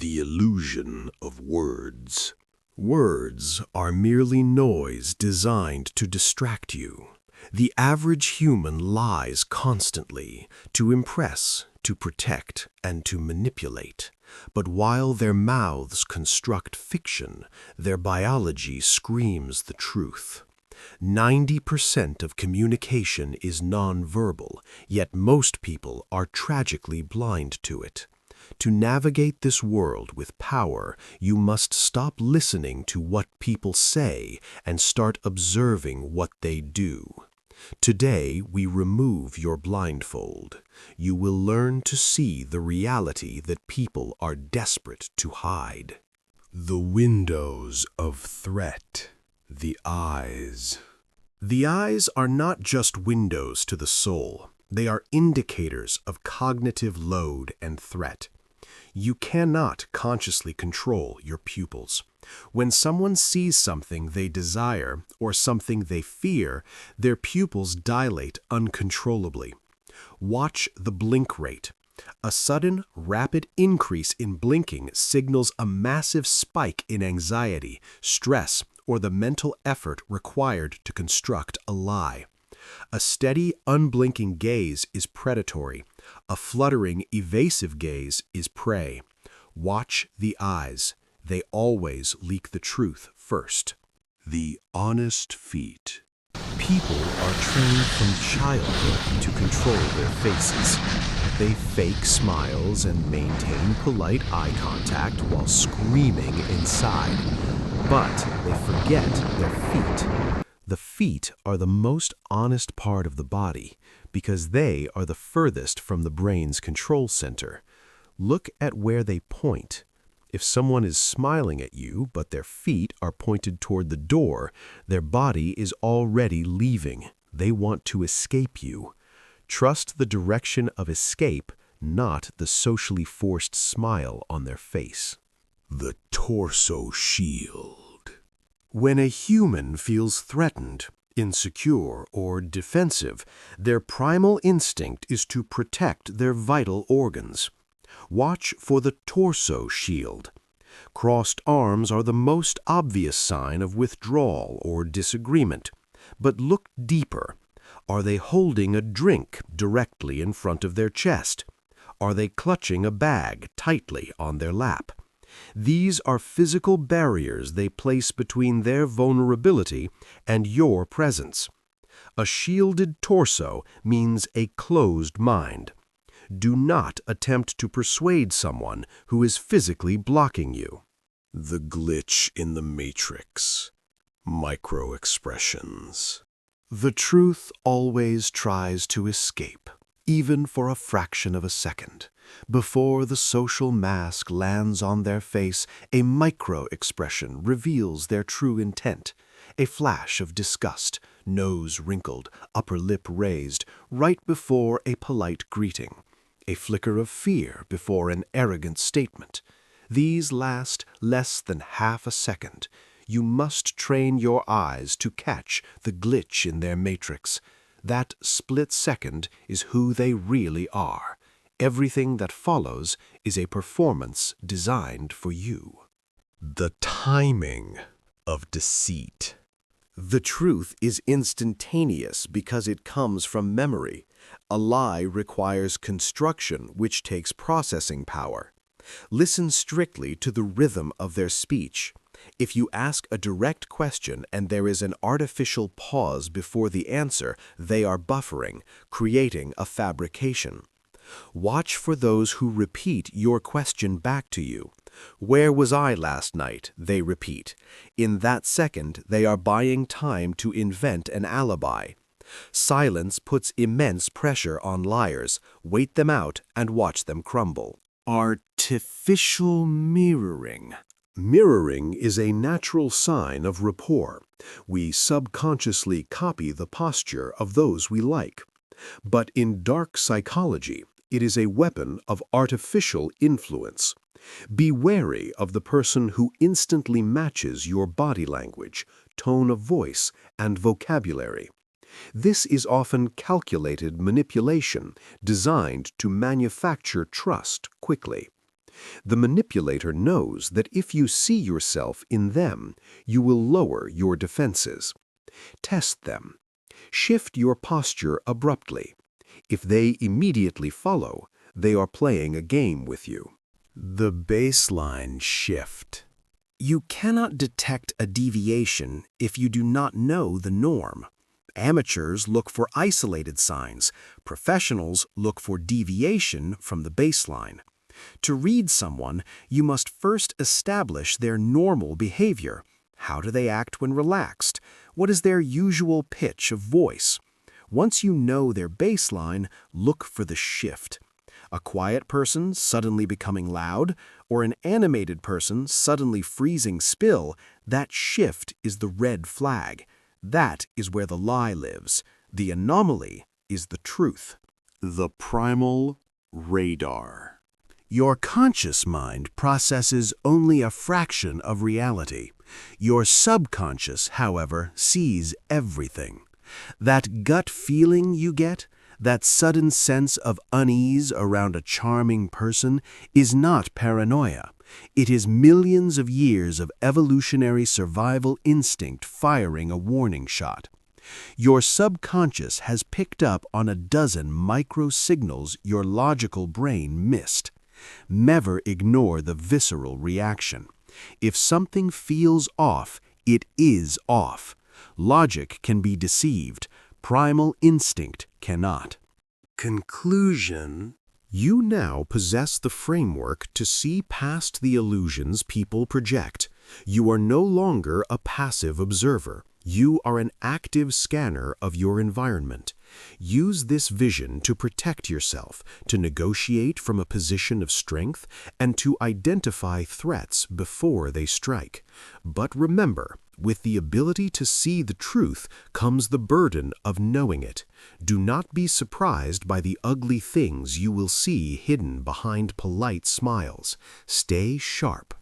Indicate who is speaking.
Speaker 1: The illusion of words. Words are merely noise designed to distract you. The average human lies constantly to impress, to protect, and to manipulate. But while their mouths construct fiction, their biology screams the truth. 90% of communication is nonverbal, yet most people are tragically blind to it. To navigate this world with power, you must stop listening to what people say and start observing what they do. Today, we remove your blindfold. You will learn to see the reality that people are desperate to hide. The windows of threat. The eyes. The eyes are not just windows to the soul. They are indicators of cognitive load and threat. You cannot consciously control your pupils. When someone sees something they desire or something they fear, their pupils dilate uncontrollably. Watch the blink rate. A sudden, rapid increase in blinking signals a massive spike in anxiety, stress, or the mental effort required to construct a lie. A steady, unblinking gaze is predatory. A fluttering, evasive gaze is prey. Watch the eyes. They always leak the truth first. The honest feet. People are trained from childhood to control their faces. They fake smiles and maintain polite eye contact while screaming inside. But they forget their feet. The feet are the most honest part of the body because they are the furthest from the brain's control center. Look at where they point. If someone is smiling at you but their feet are pointed toward the door, their body is already leaving. They want to escape you. Trust the direction of escape, not the socially forced smile on their face. The torso shield. When a human feels threatened, insecure, or defensive, their primal instinct is to protect their vital organs. Watch for the torso shield. Crossed arms are the most obvious sign of withdrawal or disagreement. But look deeper. Are they holding a drink directly in front of their chest? Are they clutching a bag tightly on their lap? These are physical barriers they place between their vulnerability and your presence. A shielded torso means a closed mind. Do not attempt to persuade someone who is physically blocking you. The glitch in the matrix. Micro-expressions. The truth always tries to escape, even for a fraction of a second. Before the social mask lands on their face, a micro-expression reveals their true intent. A flash of disgust, nose wrinkled, upper lip raised, right before a polite greeting. A flicker of fear before an arrogant statement. These last less than half a second. You must train your eyes to catch the glitch in their matrix. That split second is who they really are. Everything that follows is a performance designed for you. The timing of deceit. The truth is instantaneous because it comes from memory. A lie requires construction, which takes processing power. Listen strictly to the rhythm of their speech. If you ask a direct question and there is an artificial pause before the answer, they are buffering, creating a fabrication. Watch for those who repeat your question back to you. "Where was I last night?" they repeat. In that second, they are buying time to invent an alibi. Silence puts immense pressure on liars. Wait them out and watch them crumble. Artificial mirroring. Mirroring is a natural sign of rapport. We subconsciously copy the posture of those we like. But in dark psychology, it is a weapon of artificial influence. Be wary of the person who instantly matches your body language, tone of voice, and vocabulary. This is often calculated manipulation designed to manufacture trust quickly.
Speaker 2: The manipulator knows that if you see yourself in them, you will lower your defenses. Test them. Shift your posture abruptly. If they immediately follow, they are playing a game with you.
Speaker 1: The baseline shift. You cannot detect a deviation if you do not know the norm. Amateurs look for isolated signs. Professionals look for deviation from the baseline. To read someone, you must first establish their normal behavior. How do they act when relaxed? What is their usual pitch of voice? Once you know their baseline, look for the shift. A quiet person suddenly becoming loud, or an animated person suddenly freezing still, that shift is the red flag. That is where the lie lives. The anomaly is the truth.
Speaker 2: The primal radar.
Speaker 1: Your conscious mind processes only a fraction of reality. Your subconscious, however, sees everything. That gut feeling you get, that sudden sense of unease around a charming person, is not paranoia. It is millions of years of evolutionary survival instinct firing a warning shot. Your subconscious has picked up on a dozen micro-signals your logical brain missed. Never ignore the visceral reaction. If something feels off, it is off. Logic can be deceived. Primal instinct cannot. Conclusion. You now possess the framework to see past the illusions people project. You are no longer a passive observer. You are an active scanner of your environment. Use this vision to protect yourself, to negotiate from a position of strength, and to identify threats before they strike. But remember, with the ability to see the truth comes the burden of knowing it. Do not be surprised by the ugly things you will see hidden behind polite smiles. Stay sharp.